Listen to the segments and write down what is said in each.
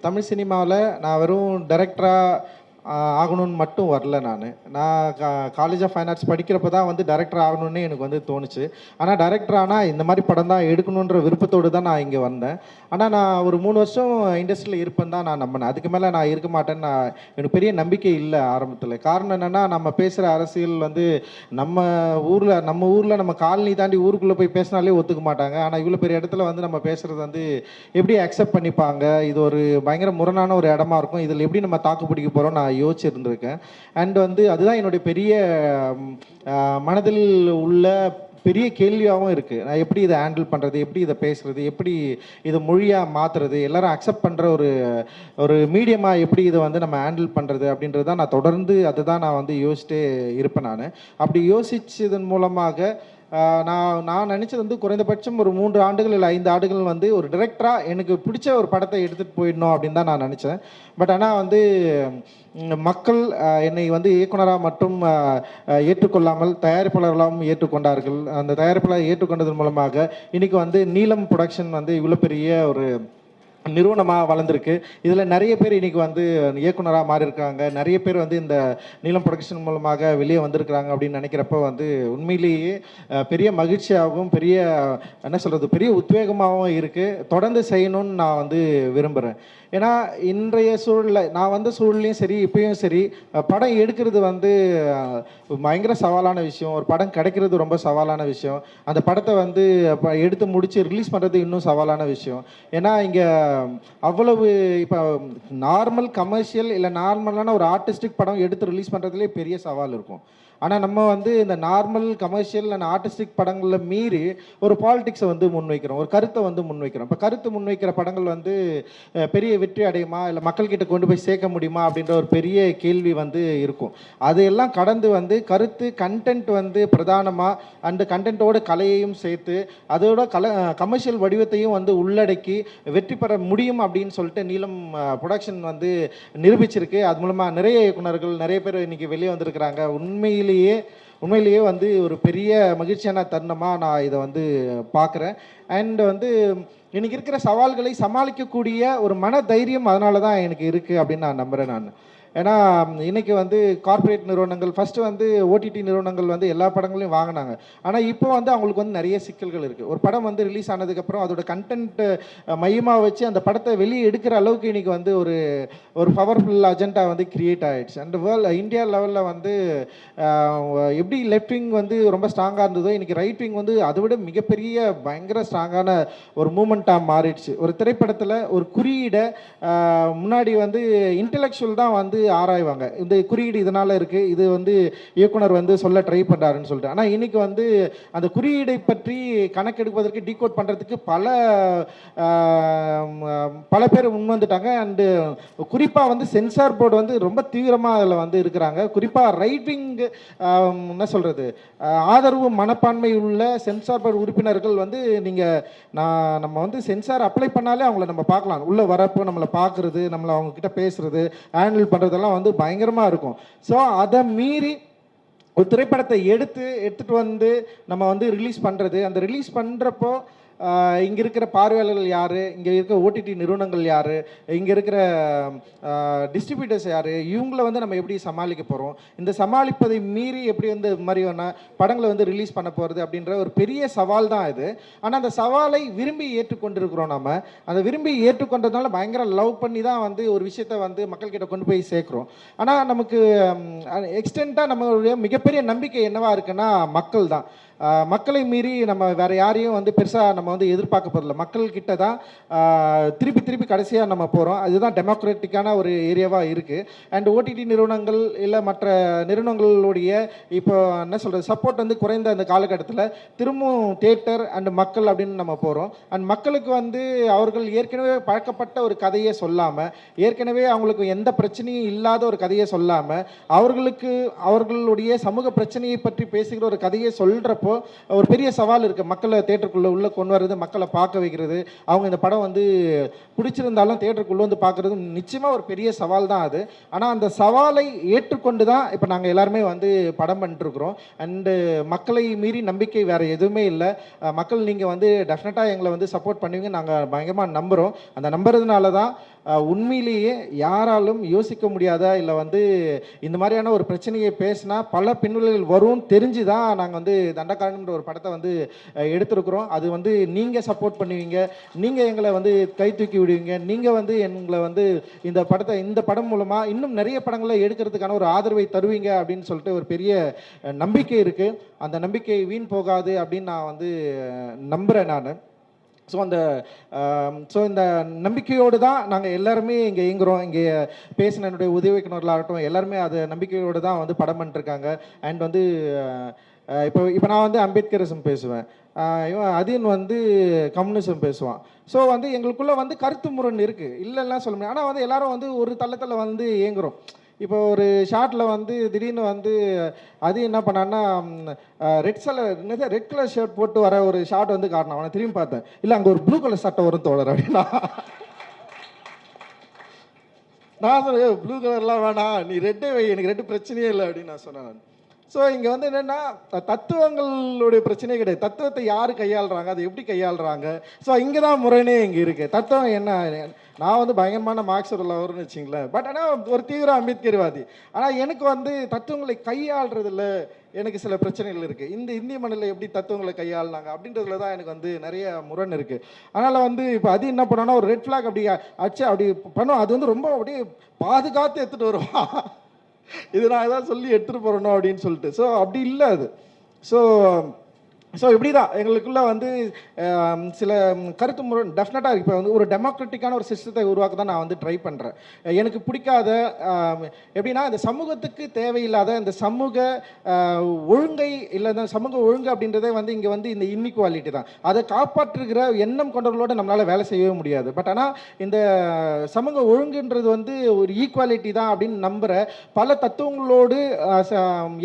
தமிழ் சினிமாவில் நான் வெறும் டைரக்டராக ஆகணும்னு மட்டும் வரல. நான் காலேஜ் ஆஃப் ஃபைன் ஆர்ட்ஸ் படிக்கிறப்ப தான் வந்து டைரக்டர் ஆகணும்னு எனக்கு வந்து தோணுச்சு. ஆனால் டைரக்டர் ஆனால் இந்த மாதிரி படம் தான் எடுக்கணுன்ற விருப்பத்தோடு தான் நான் இங்கே வந்தேன். ஆனால் நான் ஒரு 3 வருஷம் இண்டஸ்ட்ரியில் இருப்பேன் தான் நான் நம்பினேன். அதுக்கு மேலே நான் இருக்க மாட்டேன்னு எனக்கு பெரிய நம்பிக்கை இல்லை ஆரம்பத்தில். காரணம் என்னென்னா, நம்ம பேசுகிற அரசியல் வந்து நம்ம ஊரில் நம்ம காலனி தாண்டி ஊருக்குள்ளே போய் பேசினாலே ஒத்துக்க மாட்டாங்க. ஆனால் இவ்வளோ பெரிய இடத்துல வந்து நம்ம பேசுகிறது வந்து எப்படி அக்செப்ட் பண்ணிப்பாங்க? இது ஒரு பயங்கர முரணான ஒரு இடமா இருக்கும். இதில் எப்படி நம்ம தாக்கு பிடிக்க போகிறோம் நான் யோசிச்சிருந்திருக்கேன். அண்ட் வந்து அதுதான் என்னுடைய பெரிய மனதில் உள்ள பெரிய கேள்வியாகவும் இருக்குது. நான் எப்படி இதை ஹேண்டில் பண்ணுறது, எப்படி இதை பேசுகிறது, எப்படி இதை மொழியாக மாற்றுறது, எல்லாரும் அக்செப்ட் பண்ணுற ஒரு மீடியமாக எப்படி இதை வந்து நம்ம ஹேண்டில் பண்ணுறது அப்படின்றது தான் நான் தொடர்ந்து அதுதான் நான் வந்து யோசிச்சுட்டே இருப்பேன். அப்படி யோசித்ததன் மூலமாக நான் நினச்சது வந்து குறைந்தபட்சம் ஒரு 3 ஆண்டுகள் இல்லை 5 ஆண்டுகள் வந்து ஒரு டைரக்டராக எனக்கு பிடிச்ச ஒரு படத்தை எடுத்துகிட்டு போயிடணும் அப்படின்னு தான் நான் நினச்சேன். பட் ஆனால் வந்து மக்கள் என்னை வந்து இயக்குனராக மட்டும் ஏற்றுக்கொள்ளாமல் தயாரிப்பாளர்களாகவும் ஏற்றுக்கொண்டார்கள். அந்த தயாரிப்பாளர் ஏற்றுக்கொண்டதன் மூலமாக இன்றைக்கி வந்து நீலம் ப்ரொடக்ஷன் வந்து இவ்வளோ பெரிய ஒரு நிறுவனமாக வளர்ந்துருக்கு. இதில் நிறைய பேர் இன்றைக்கி வந்து இயக்குனராக மாறி இருக்காங்க. நிறைய பேர் வந்து இந்த நீலம் ப்ரொடக்ஷன் மூலமாக வெளியே வந்திருக்கிறாங்க அப்படின்னு நினைக்கிறப்ப வந்து உண்மையிலேயே பெரிய மகிழ்ச்சியாகவும் பெரிய உத்வேகமாகவும் இருக்குது. தொடர்ந்து செய்யணும்னு நான் வந்து விரும்புகிறேன். ஏன்னா இன்றைய சூழலில் நான் வந்த சூழலையும் சரி இப்பயும் சரி படம் எடுக்கிறது வந்து பயங்கர சவாலான விஷயம். ஒரு படம் கிடைக்கிறது ரொம்ப சவாலான விஷயம். அந்த படத்தை வந்து எடுத்து முடித்து ரிலீஸ் பண்ணுறது இன்னும் சவாலான விஷயம். ஏன்னா இங்கே அவ்வளவு இப்போ நார்மல் கமர்ஷியல் இல்லை நார்மலான ஒரு ஆர்டிஸ்டிக் படம் எடுத்து ரிலீஸ் பண்ணுறதுலே பெரிய சவால் இருக்கும். ஆனால் நம்ம வந்து இந்த நார்மல் கமர்ஷியல் அண்ட் ஆர்டிஸ்டிக் படங்களில் மீறி ஒரு பாலிடிக்ஸை வந்து முன்வைக்கிறோம், ஒரு கருத்தை வந்து முன்வைக்கிறோம். இப்போ கருத்து முன்வைக்கிற படங்கள் வந்து பெரிய வெற்றி அடையுமா, இல்லை மக்கள்கிட்ட கொண்டு போய் சேர்க்க முடியுமா அப்படின்ற ஒரு பெரிய கேள்வி வந்து இருக்கும். அதையெல்லாம் கடந்து வந்து கருத்து கண்டென்ட் வந்து பிரதானமாக அந்த கண்டென்ட்டோட கலையையும் சேர்த்து அதோட கமர்ஷியல் வடிவத்தையும் வந்து உள்ளடக்கி வெற்றி பெற முடியும் அப்படின்னு சொல்லிட்டு நீலம் ப்ரொடக்ஷன் வந்து நிரூபிச்சிருக்கு. அது மூலமாக நிறைய இயக்குனர்கள் நிறைய பேர் இன்றைக்கி வெளியே வந்திருக்கிறாங்க. உண்மையிலேயே வந்து ஒரு பெரிய மகிழ்ச்சியான தருணமாக நான் இதை வந்து பார்க்குறேன். அண்ட் வந்து இன்றைக்கி இருக்கிற சவால்களை சமாளிக்கக்கூடிய ஒரு மன தைரியம் அதனால தான் எனக்கு இருக்குது அப்படின்னு நான் நம்புகிறேன். ஏன்னா இன்றைக்கி வந்து கார்ப்பரேட் நிறுவனங்கள் ஃபஸ்ட்டு வந்து ஓடிடி நிறுவனங்கள் வந்து எல்லா படங்களையும் வாங்கினாங்க. ஆனால் இப்போ வந்து அவங்களுக்கு வந்து நிறைய சிக்கல்கள் இருக்குது. ஒரு படம் வந்து ரிலீஸ் ஆனதுக்கப்புறம் அதோட கண்டென்ட்டு மையமாக வச்சு அந்த படத்தை வெளியே எடுக்கிற அளவுக்கு இன்றைக்கி வந்து ஒரு பவர்ஃபுல் அஜெண்டா வந்து கிரியேட் ஆகிடுச்சு. அண்ட் இந்தியா லெவலில் வந்து எப்படி லெஃப்ட் விங் வந்து ரொம்ப ஸ்ட்ராங்காக இருந்ததோ இன்றைக்கி ரைட் விங் வந்து அதை விட மிகப்பெரிய பயங்கர ஸ்ட்ராங்கான ஒரு மூமெண்ட்டாக மாறிடுச்சு. ஒரு திரைப்படத்தில் ஒரு குறியீடை முன்னாடி வந்து இன்டெலெக்சுவல் தான் வந்து ஆராய்வாங்க. இந்த குறியீடு இதனால் இருக்குது, இது வந்து இயக்குனர் வந்து சொல்ல ட்ரை பண்ணுறாருன்னு சொல்லிட்டு. ஆனால் இன்றைக்கி வந்து அந்த குறியீடை பற்றி கணக்கெடுப்பதற்கு டீகோட் பண்ணுறதுக்கு பல பேர் முன்வந்துட்டாங்க. அண்டு குறிப்பாக வந்து சென்சார் போர்டு வந்து ரொம்ப தீவிரமாக அதில் வந்து இருக்கிறாங்க. குறிப்பாக ரைட்டிங் ஆதரவு மனப்பான்மை உள்ள சென்சார் போர்டு உறுப்பினர்கள் வந்து நம்ம வந்து சென்சார் அப்ளை பண்ணாலே அவங்கள நம்ம பார்க்கலாம். உள்ளே வரப்போ நம்மளை பார்க்குறது, நம்மளை அவங்கக்கிட்ட பேசுகிறது, ஹேண்டில் பண்ணுறதெல்லாம் வந்து பயங்கரமாக இருக்கும். ஸோ அதை மீறி ஒரு திரைப்படத்தை எடுத்துகிட்டு வந்து நம்ம வந்து ரிலீஸ் பண்ணுறது, அந்த ரிலீஸ் பண்ணுறப்போ இங்கே இருக்கிற பார்வையாளர்கள் யார், இங்கே இருக்கிற ஓடிடி நிறுவனங்கள் யார், இங்கே இருக்கிற டிஸ்ட்ரிபியூட்டர்ஸ் யார், இவங்கள வந்து நம்ம எப்படி சமாளிக்க போகிறோம், இந்த சமாளிப்பதை மீறி எப்படி வந்து மாதிரியான படங்களை வந்து ரிலீஸ் பண்ண போகிறது அப்படின்ற ஒரு பெரிய சவால் தான் இது. ஆனால் அந்த சவாலை விரும்பி ஏற்றுக்கொண்டிருக்கிறோம். நம்ம அந்த விரும்பி ஏற்றுக்கொண்டதுனால பயங்கர லவ் பண்ணி தான் வந்து ஒரு விஷயத்தை வந்து மக்கள்கிட்ட கொண்டு போய் சேர்க்குறோம். ஆனால் நமக்கு எக்ஸ்டென்ட்டாக நம்மளுடைய மிகப்பெரிய நம்பிக்கை என்னவா இருக்குன்னா மக்கள் தான். மக்களை மீறி நம்ம வேறு யாரையும் வந்து பெருசாக நம்ம வந்து எதிர்பார்க்க போகிறதில்ல. மக்கள்கிட்ட தான் திருப்பி கடைசியாக நம்ம போகிறோம். அதுதான் டெமோக்ராட்டிக்கான ஒரு ஏரியாவாக இருக்குது. அண்ட் ஓடிடி நிறுவனங்கள் இல்லை மற்ற நிறுவனங்களுடைய இப்போ சப்போர்ட் வந்து குறைந்த அந்த காலகட்டத்தில் திரும்பவும் தியேட்டர் அண்ட் மக்கள் அப்படின்னு நம்ம போகிறோம். அண்ட் மக்களுக்கு வந்து அவர்கள் ஏற்கனவே பழக்கப்பட்ட ஒரு கதையை சொல்லாமல், ஏற்கனவே அவங்களுக்கு எந்த பிரச்சனையும் இல்லாத ஒரு கதையை சொல்லாமல், அவர்களுடைய சமூக பிரச்சனையை பற்றி பேசுகிற ஒரு கதையை சொல்கிறப்போ ஒரு பெரிய சவால் இருக்குது. மக்களை தியேட்டருக்குள்ளே உள்ளே கொண்டு வர்றது, மக்களை பார்க்க வைக்கிறது, அவங்க இந்த படம் வந்து பிடிச்சிருந்தாலும் தியேட்டருக்குள்ளே வந்து பார்க்குறது நிச்சயமாக ஒரு பெரிய சவால் தான் அது. ஆனால் அந்த சவாலை ஏற்றுக்கொண்டு தான் இப்போ நாங்கள் எல்லாருமே வந்து படம் பண்ணிட்டுருக்குறோம். அண்டு மக்களை மீறி நம்பிக்கை வேறு எதுவுமே இல்லை. மக்கள் நீங்கள் வந்து டெஃபினட்டாக எங்களை வந்து சப்போர்ட் பண்ணுவீங்க நாங்கள் பயங்கரமாக நம்புகிறோம். அந்த நம்புறதுனால தான் உண்மையிலேயே யாராலும் யோசிக்க முடியாத இல்லை வந்து இந்த மாதிரியான ஒரு பிரச்சனையை பேசினா பல பின்விளைவுகள் வரும் தெரிஞ்சு தான் நாங்கள் வந்து தண்டகாரன்ற ஒரு படத்தை வந்து எடுத்திருக்கிறோம். அது வந்து நீங்கள் சப்போர்ட் பண்ணுவீங்க, நீங்கள் எங்களை வந்து கை தூக்கி விடுவீங்க, நீங்கள் வந்து எங்களை வந்து இந்த படம் மூலமாக இன்னும் நிறைய படங்களை எடுக்கிறதுக்கான ஒரு ஆதரவை தருவீங்க அப்படின்னு சொல்லிட்டு ஒரு பெரிய நம்பிக்கை இருக்குது. அந்த நம்பிக்கை வீண் போகாது அப்படின்னு நான் வந்து நம்புகிறேன் நான். இந்த நம்பிக்கையோடு தான் நாங்கள் எல்லாருமே இங்கே இயங்குகிறோம். இங்கே பேசின என்னுடைய உதவிக்கிணர்களாகட்டும் எல்லாருமே அதை நம்பிக்கையோடு தான் வந்து படம் பண்ணிருக்காங்க. அண்ட் வந்து இப்போ நான் வந்து அம்பேத்கரிசம் பேசுவேன், இவன் அதின் வந்து கம்யூனிசம் பேசுவான். ஸோ வந்து எங்களுக்குள்ளே வந்து கருத்து முரண் இருக்குது, இல்லைன்னா சொல்ல முடியாது. ஆனால் வந்து எல்லாரும் வந்து ஒரு தளத்தில் வந்து இயங்குகிறோம். இப்போ ஒரு ஷார்ட்டில் வந்து திடீர்னு வந்து அது என்ன பண்ணான்னா ரெட் கலர் ஷர்ட் போட்டு வர ஒரு ஷார்ட் வந்து காட்டினான். அவனை திரும்பி பார்த்தேன், இல்லை அங்கே ஒரு ப்ளூ கலர் சட்டை வரும் தோழர் அப்படின்னா. நான் சொன்னேன் ப்ளூ கலர்லாம் வேணாம், நீ ரெட்டே வை, எனக்கு ரெட்டு பிரச்சனையே இல்லை அப்படின்னு நான் சொன்னேன். ஸோ இங்கே வந்து என்னென்னா தத்துவங்களுடைய பிரச்சனையே கிடையாது, தத்துவத்தை யார் கையாளுறாங்க, அதை எப்படி கையாளுறாங்க. ஸோ இங்கே தான் முரணே இங்கே இருக்குது. தத்துவம் என்ன, நான் வந்து பயங்கரமான மார்க்ஸ் லவர்னு வச்சிங்களேன், பட் ஆனால் ஒரு தீவிர அம்பேத்கர்வாதி. ஆனால் எனக்கு வந்து தத்துவங்களை கையாளுறதுல எனக்கு சில பிரச்சனைகள் இருக்குது. இந்த இந்திய மண்ணில் எப்படி தத்துவங்களை கையாளுனாங்க அப்படின்றதுல தான் எனக்கு வந்து நிறைய முரண் இருக்குது. அதனால் வந்து இப்போ அது என்ன பண்ணோன்னா ஒரு ரெட் ஃப்ளாக் அப்படி அடிச்சு அப்படி பண்ணுவோம், அது வந்து ரொம்ப அப்படியே பாதுகாத்து எடுத்துகிட்டு வருவான். இது நான் ஏதாவது சொல்லி எடுத்துகிட்டு போகிறணும் அப்படின்னு சொல்லிட்டு. ஸோ அப்படி இல்லை அது. ஸோ இப்படி தான் எங்களுக்குள்ளே வந்து சில கருத்து முறை டெஃபினட்டாக இப்போ வந்து ஒரு டெமோக்ராட்டிக்கான ஒரு சிஸ்டத்தை உருவாக்க தான் நான் வந்து ட்ரை பண்ணுறேன். எனக்கு பிடிக்காத எப்படின்னா இந்த சமூகத்துக்கு தேவையில்லாத இந்த சமூக ஒழுங்கை இல்லை இந்த சமூக ஒழுங்கு அப்படின்றதே வந்து இங்கே வந்து இந்த இன்இக்வாலிட்டி தான். அதை காப்பாற்றுகிற எண்ணம் கொண்டவர்களோடு நம்மளால் வேலை செய்யவே முடியாது. பட் ஆனால் இந்த சமூக ஒழுங்குன்றது வந்து ஒரு ஈக்குவாலிட்டி தான் அப்படின்னு நம்புகிற பல தத்துவங்களோடு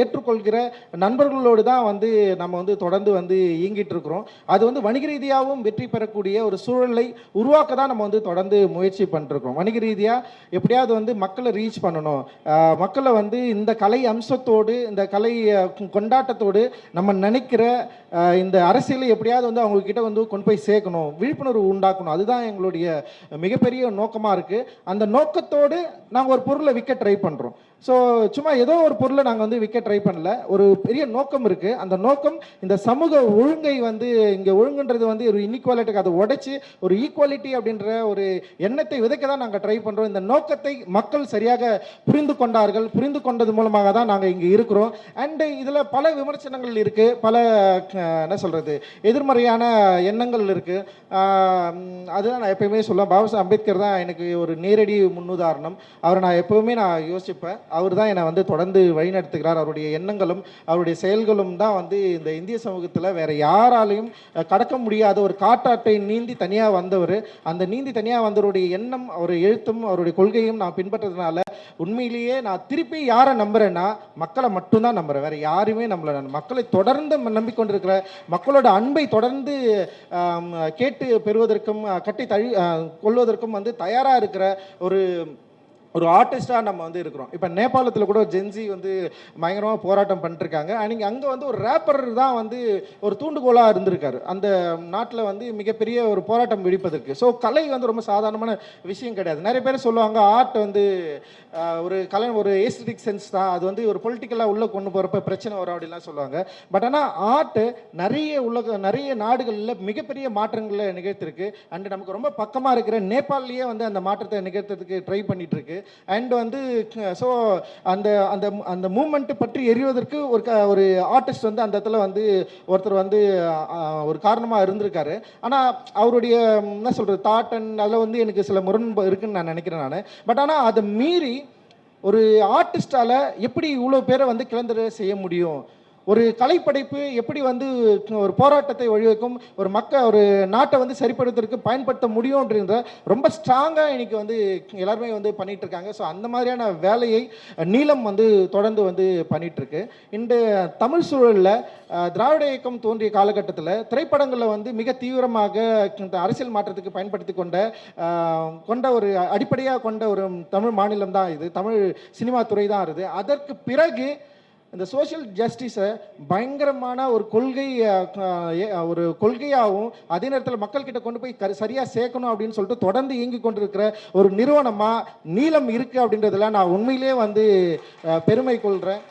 ஏற்றுக்கொள்கிற நண்பர்களோடு தான் வந்து நம்ம வந்து தொடர்ந்து வந்து இயங்கிட்டு இருக்கிறோம். அது வந்து வணிக ரீதியாகவும் வெற்றி பெறக்கூடிய ஒரு சூழலை உருவாக்க தான் நம்ம வந்து தொடர்ந்து முயற்சி பண்ணிருக்கோம். வணிக ரீதியாக எப்படியாவது வந்து மக்களை ரீச் பண்ணணும், மக்களை வந்து இந்த கலை அம்சத்தோடு இந்த கலை கொண்டாட்டத்தோடு நம்ம நினைக்கிற இந்த அரசியலை எப்படியாவது வந்து அவங்கக்கிட்ட வந்து கொண்டு போய் சேர்க்கணும், விழிப்புணர்வு உண்டாக்கணும். அதுதான் எங்களுடைய மிகப்பெரிய நோக்கமாக இருக்குது. அந்த நோக்கத்தோடு நாங்கள் ஒரு பொருளை விற்க ட்ரை பண்ணுறோம். ஸோ சும்மா ஏதோ ஒரு பொருளை நாங்கள் வந்து விற்க ட்ரை பண்ணல, ஒரு பெரிய நோக்கம் இருக்குது. அந்த நோக்கம் இந்த சமூக ஒழுங்கை வந்து இங்கே ஒழுங்குன்றது வந்து ஒரு இன்இக்வாலிட்டிக்கு அதை உடைச்சி ஒரு ஈக்குவாலிட்டி அப்படின்ற ஒரு எண்ணத்தை விதைக்க தான் நாங்கள் ட்ரை பண்ணுறோம். இந்த நோக்கத்தை மக்கள் சரியாக புரிந்து கொண்டார்கள், புரிந்து கொண்டது மூலமாக தான் நாங்கள் இங்கே இருக்கிறோம். அண்டு இதில் பல விமர்சனங்கள் இருக்குது, பல என்ன சொல்கிறது எதிர்மறையான எண்ணங்கள் இருக்குது. அதுதான் நான் எப்பயுமே சொல்லுவேன், பாபா சாஹேப் அம்பேத்கர் தான் எனக்கு ஒரு நேரடி முன்னுதாரணம். அவரை நான் எப்போவுமே நான் யோசிப்பேன். அவர் தான் என்னை வந்து தொடர்ந்து வழிநடத்துகிறார். அவருடைய எண்ணங்களும் அவருடைய செயல்களும் தான் வந்து இந்த இந்திய சமூகத்தில் வேற யாராலையும் கடக்க முடியாத ஒரு காட்டாட்டை நீந்தி தனியாக வந்தவர். அந்த நீந்தி தனியாக வந்தவருடைய எண்ணம், அவருடைய எழுத்தும் அவருடைய கொள்கையும் நான் பின்பற்றதுனால உண்மையிலேயே நான் திருப்பி யாரை நம்புறேன்னா மக்களை மட்டும்தான் நம்புறேன், வேற யாருமே நம்பல. நான் மக்களை தொடர்ந்து நம்பிக்கொண்டிருக்கிற, மக்களோட அன்பை தொடர்ந்து கேட்டு பெறுவதற்கும் கட்டி கொள்வதற்கும் வந்து தயாராக இருக்கிற ஒரு ஆர்டிஸ்டாக நம்ம வந்து இருக்கிறோம். இப்போ நேபாளத்தில் கூட ஜென்சி வந்து பயங்கரமாக போராட்டம் பண்ணிட்டுருக்காங்க. அன்றைக்கி அங்கே வந்து ஒரு ரேப்பர் தான் வந்து ஒரு தூண்டுகோலாக இருந்திருக்காரு அந்த நாட்டில் வந்து மிகப்பெரிய ஒரு போராட்டம் வெடிப்பதற்கு. ஸோ கலை வந்து ரொம்ப சாதாரணமான விஷயம் கிடையாது. நிறைய பேர் சொல்லுவாங்க ஆர்ட் வந்து ஒரு கலை ஒரு ஏஸ்தட்டிக் சென்ஸ் தான், அது வந்து ஒரு பொலிட்டிக்கலாக உள்ளே கொண்டு போகிறப்ப பிரச்சனை வரும் அப்படின்லாம் சொல்லுவாங்க. பட் ஆனால் ஆர்ட்டு நிறைய நாடுகளில் மிகப்பெரிய மாற்றங்களை நிகழ்த்திருக்கு. அண்டு நமக்கு ரொம்ப பக்கமாக இருக்கிற நேபாளிலேயே வந்து அந்த மாற்றத்தை நிகழ்த்துறதுக்கு ட்ரை பண்ணிட்டு இருக்கு. அண்ட் வந்து ஸோ அந்த அந்த அந்த மூமெண்ட் பற்றி எறிவதற்கு ஒரு ஆர்டிஸ்ட் வந்து அந்த இடத்துல வந்து ஒருத்தர் வந்து ஒரு காரணமாக இருந்திருக்காரு. ஆனால் அவருடைய என்ன சொல்கிறது தாட் அண்ட் அதில் வந்து எனக்கு சில முரண்பு இருக்குன்னு நான் நினைக்கிறேன் நான். பட் ஆனால் அதை மீறி ஒரு ஆர்டிஸ்டால் எப்படி இவ்வளோ பேரை வந்து கிளந்தர செய்ய முடியும், ஒரு கலைப்படைப்பு எப்படி வந்து ஒரு போராட்டத்தை வழிவகுக்கும், ஒரு நாட்டை வந்து சரிப்படுத்துறதுக்கு பயன்படுத்த முடியும்ன்ற ரொம்ப ஸ்ட்ராங்காக இன்னைக்கு வந்து எல்லாருமே வந்து பண்ணிட்டு இருக்காங்க. ஸோ அந்த மாதிரியான வேலையை நீலம் வந்து தொடர்ந்து வந்து பண்ணிட்டு இருக்கு. இந்த தமிழ் சூழலில் திராவிட இயக்கம் தோன்றிய காலகட்டத்தில் திரைப்படங்களில் வந்து மிக தீவிரமாக இந்த அரசியல் மாற்றத்துக்கு பயன்படுத்தி கொண்ட ஒரு அடிப்படையாக கொண்ட ஒரு தமிழ் மாநிலம் தான் இது, தமிழ் சினிமா துறை தான் இருக்குது. அதற்கு பிறகு இந்த சோஷியல் ஜஸ்டிஸை பயங்கரமான ஒரு ஒரு கொள்கையாகவும் அதே நேரத்தில் மக்கள்கிட்ட கொண்டு போய் சரியாக சேர்க்கணும் அப்படின்னு சொல்லிட்டு தொடர்ந்து இயங்கி கொண்டிருக்கிற ஒரு நிறுவனமாக நீலம் இருக்குது அப்படின்றதுல நான் உண்மையிலே வந்து பெருமை கொள்கிறேன்.